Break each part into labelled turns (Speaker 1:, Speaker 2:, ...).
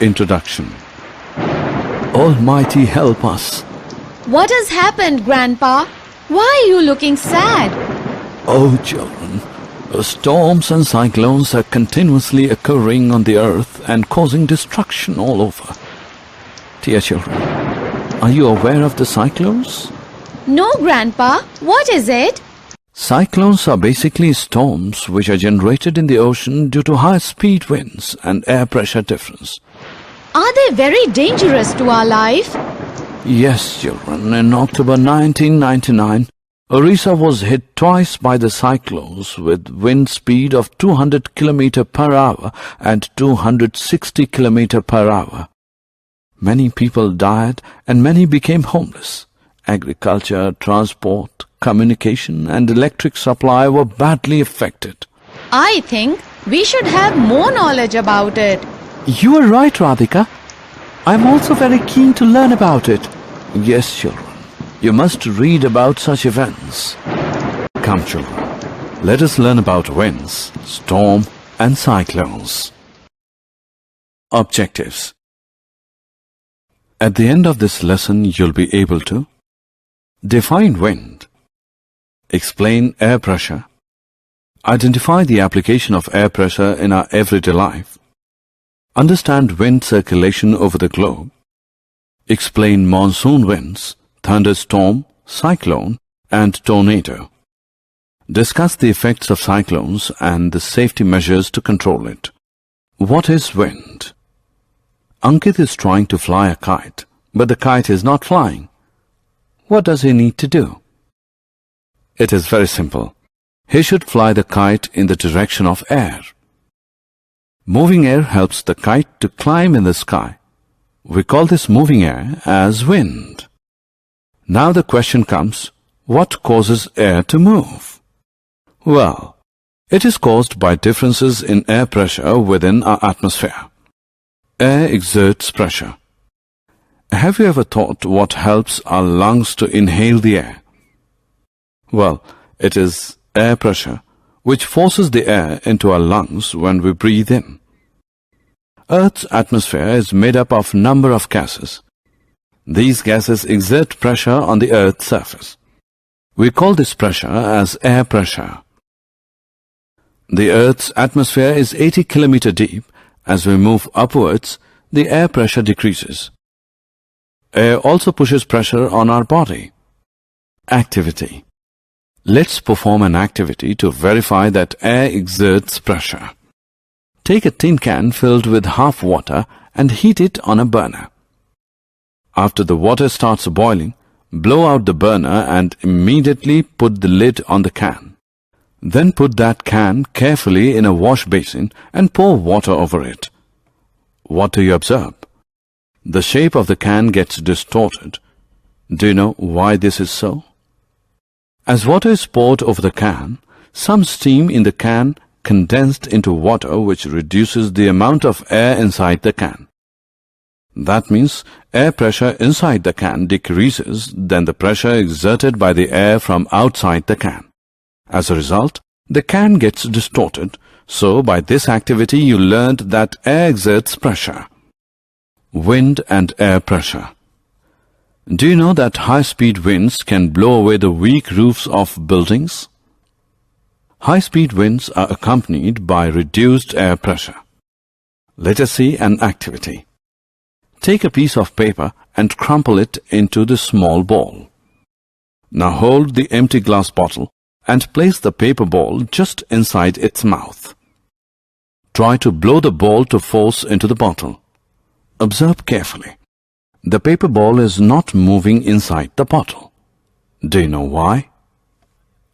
Speaker 1: Introduction. Almighty help us.
Speaker 2: What has happened, Grandpa? Why are you looking sad?
Speaker 1: Oh, children, storms and cyclones are continuously occurring on the earth and causing destruction all over. Dear children, are you aware of the cyclones?
Speaker 2: No, Grandpa. What is it?
Speaker 1: Cyclones are basically storms which are generated in the ocean due to high-speed winds and air pressure difference.
Speaker 2: Are they very dangerous to our life?
Speaker 1: Yes, children. In October 1999, Orissa was hit twice by the cyclones with wind speed of 200 km per hour and 260 km per hour. Many people died and many became homeless. Agriculture, transport, communication and electric supply were badly affected.
Speaker 2: I think we should have more knowledge about it.
Speaker 3: You are right, Radhika. I am also very keen to learn about it.
Speaker 1: Yes, children. You must read about such events. Come, children. Let us learn about winds, storm and cyclones. Objectives. At the end of this lesson, you'll be able to define wind, explain air pressure, identify the application of air pressure in our everyday life, understand wind circulation over the globe, explain monsoon winds, thunderstorm, cyclone and tornado. Discuss the effects of cyclones and the safety measures to control it. What is wind? Ankit is trying to fly a kite, but the kite is not flying. What does he need to do? It is very simple. He should fly the kite in the direction of air. Moving air helps the kite to climb in the sky. We call this moving air as wind. Now the question comes, what causes air to move? Well, it is caused by differences in air pressure within our atmosphere. Air exerts pressure. Have you ever thought what helps our lungs to inhale the air? Well, it is air pressure which forces the air into our lungs when we breathe in. Earth's atmosphere is made up of a number of gases. These gases exert pressure on the Earth's surface. We call this pressure as air pressure. The Earth's atmosphere is 80 km deep. As we move upwards, the air pressure decreases. Air also pushes pressure on our body. Activity. Let's perform an activity to verify that air exerts pressure. Take a tin can filled with half water and heat it on a burner. After the water starts boiling, blow out the burner and immediately put the lid on the can. Then put that can carefully in a wash basin and pour water over it. What do you observe? The shape of the can gets distorted. Do you know why this is so? As water is poured over the can, some steam in the can condensed into water which reduces the amount of air inside the can. That means air pressure inside the can decreases than the pressure exerted by the air from outside the can. As a result, the can gets distorted. So by this activity you learned that air exerts pressure. Wind and air pressure. Do you know that high-speed winds can blow away the weak roofs of buildings? High-speed winds are accompanied by reduced air pressure. Let us see an activity. Take a piece of paper and crumple it into the small ball. Now hold the empty glass bottle and place the paper ball just inside its mouth. Try to blow the ball to force into the bottle. Observe carefully. The paper ball is not moving inside the bottle. Do you know why?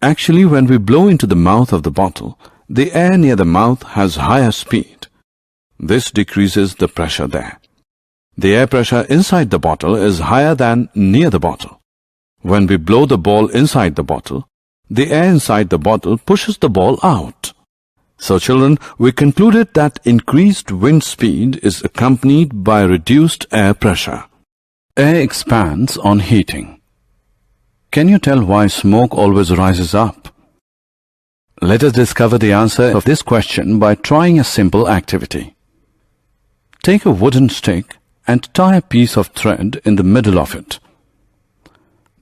Speaker 1: Actually, when we blow into the mouth of the bottle, the air near the mouth has higher speed. This decreases the pressure there. The air pressure inside the bottle is higher than near the bottle. When we blow the ball inside the bottle, the air inside the bottle pushes the ball out. So children, we concluded that increased wind speed is accompanied by reduced air pressure. Air expands on heating. Can you tell why smoke always rises up? Let us discover the answer of this question by trying a simple activity. Take a wooden stick and tie a piece of thread in the middle of it.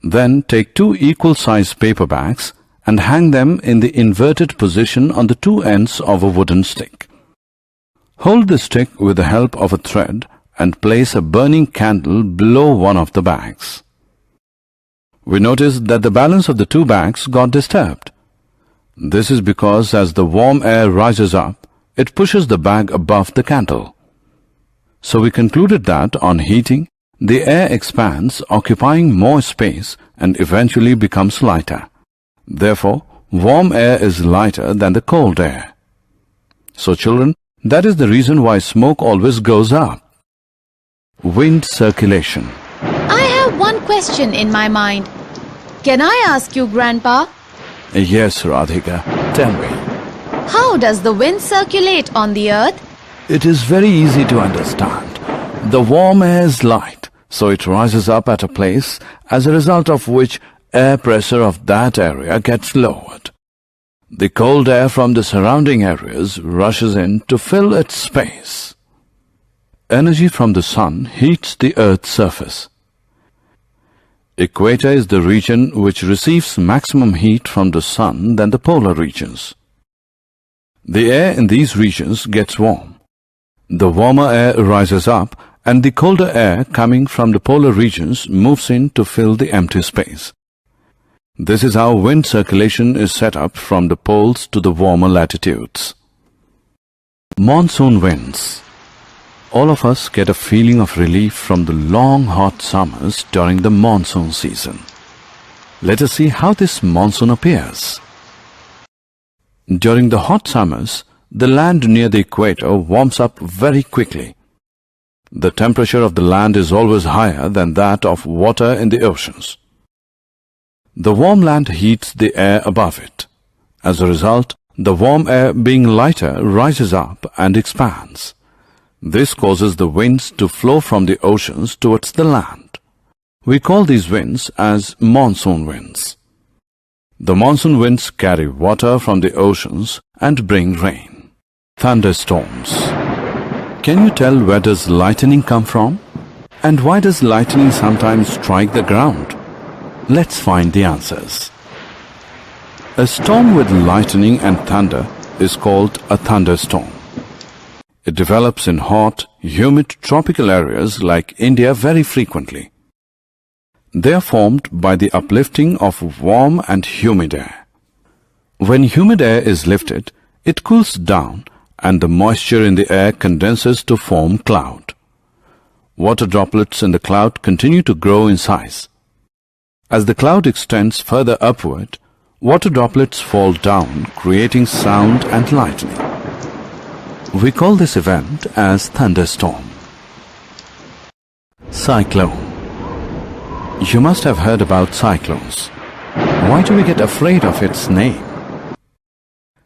Speaker 1: Then take two equal-sized paper bags and hang them in the inverted position on the two ends of a wooden stick. Hold the stick with the help of a thread and place a burning candle below one of the bags. We notice that the balance of the two bags got disturbed. This is because as the warm air rises up, it pushes the bag above the candle. So we concluded that on heating, the air expands, occupying more space and eventually becomes lighter. Therefore, warm air is lighter than the cold air. So children, that is the reason why smoke always goes up. Wind circulation.
Speaker 2: I have one question in my mind. Can I ask you, Grandpa?
Speaker 1: Yes, Radhika, tell me.
Speaker 2: How does the wind circulate on the earth?
Speaker 1: It is very easy to understand. The warm air is light, so it rises up at a place, as a result of which air pressure of that area gets lowered. The cold air from the surrounding areas rushes in to fill its space. Energy from the sun heats the earth's surface. Equator is the region which receives maximum heat from the sun than the polar regions. The air in these regions gets warm. The warmer air rises up and the colder air coming from the polar regions moves in to fill the empty space. This is how wind circulation is set up from the poles to the warmer latitudes. Monsoon winds. All of us get a feeling of relief from the long hot summers during the monsoon season. Let us see how this monsoon appears. During the hot summers, the land near the equator warms up very quickly. The temperature of the land is always higher than that of water in the oceans. The warm land heats the air above it. As a result, the warm air being lighter rises up and expands. This causes the winds to flow from the oceans towards the land. We call these winds as monsoon winds. The monsoon winds carry water from the oceans and bring rain. Thunderstorms. Can you tell where does lightning come from? And why does lightning sometimes strike the ground? Let's find the answers. A storm with lightning and thunder is called a thunderstorm. It develops in hot, humid tropical areas like India very frequently. They are formed by the uplifting of warm and humid air. When humid air is lifted, it cools down and the moisture in the air condenses to form cloud. Water droplets in the cloud continue to grow in size. As the cloud extends further upward, water droplets fall down, creating sound and lightning. We call this event as thunderstorm. Cyclone. You must have heard about cyclones. Why do we get afraid of its name?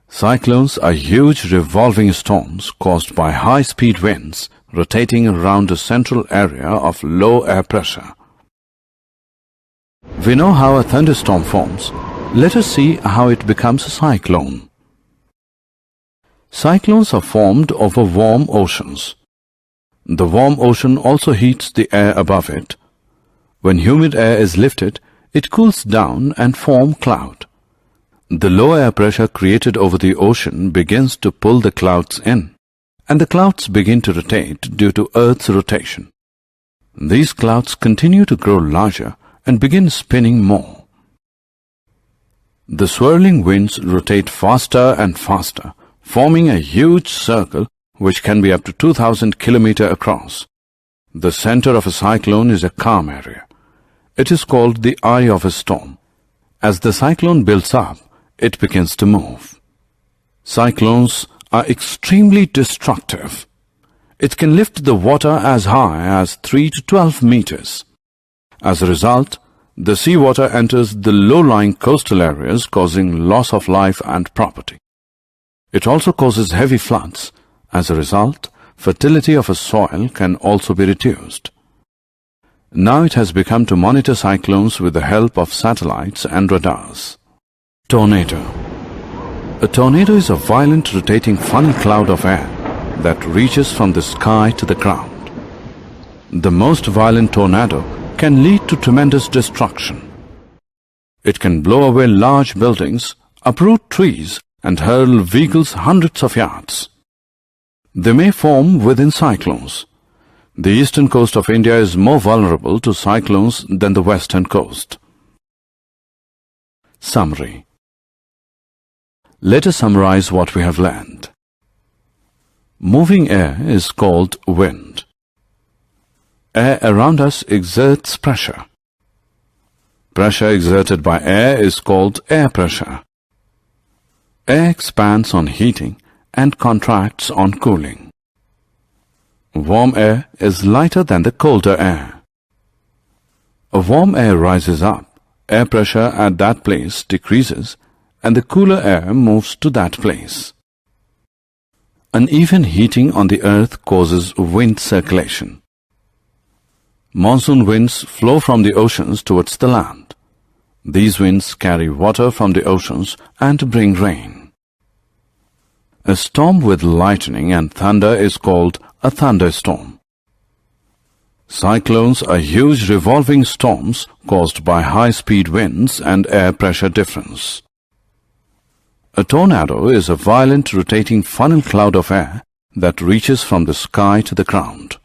Speaker 1: Cyclones are huge revolving storms caused by high-speed winds rotating around a central area of low air pressure. We know how a thunderstorm forms. Let us see how it becomes a cyclone. Cyclones are formed over warm oceans. The warm ocean also heats the air above it. When humid air is lifted, it cools down and forms cloud. The low air pressure created over the ocean begins to pull the clouds in, and the clouds begin to rotate due to Earth's rotation. These clouds continue to grow larger and begin spinning more. The swirling winds rotate faster and faster, forming a huge circle which can be up to 2,000 kilometers across. The center of a cyclone is a calm area. It is called the eye of a storm. As the cyclone builds up, it begins to move. Cyclones are extremely destructive. It can lift the water as high as 3 to 12 meters. As a result, the seawater enters the low-lying coastal areas, causing loss of life and property. It also causes heavy floods. As a result, fertility of a soil can also be reduced. Now it has become to monitor cyclones with the help of satellites and radars. Tornado. A tornado is a violent rotating funnel cloud of air that reaches from the sky to the ground. The most violent tornado can lead to tremendous destruction. It can blow away large buildings, uproot trees, and hurl vehicles hundreds of yards. They may form within cyclones. The eastern coast of India is more vulnerable to cyclones than the western coast. Summary. Let us summarize what we have learned. Moving air is called wind. Air around us exerts pressure. Pressure exerted by air is called air pressure. Air expands on heating and contracts on cooling. Warm air is lighter than the colder air. A warm air rises up, air pressure at that place decreases, and the cooler air moves to that place. Uneven heating on the earth causes wind circulation. Monsoon winds flow from the oceans towards the land. These winds carry water from the oceans and bring rain. A storm with lightning and thunder is called a thunderstorm. Cyclones are huge revolving storms caused by high-speed winds and air pressure difference. A tornado is a violent rotating funnel cloud of air that reaches from the sky to the ground.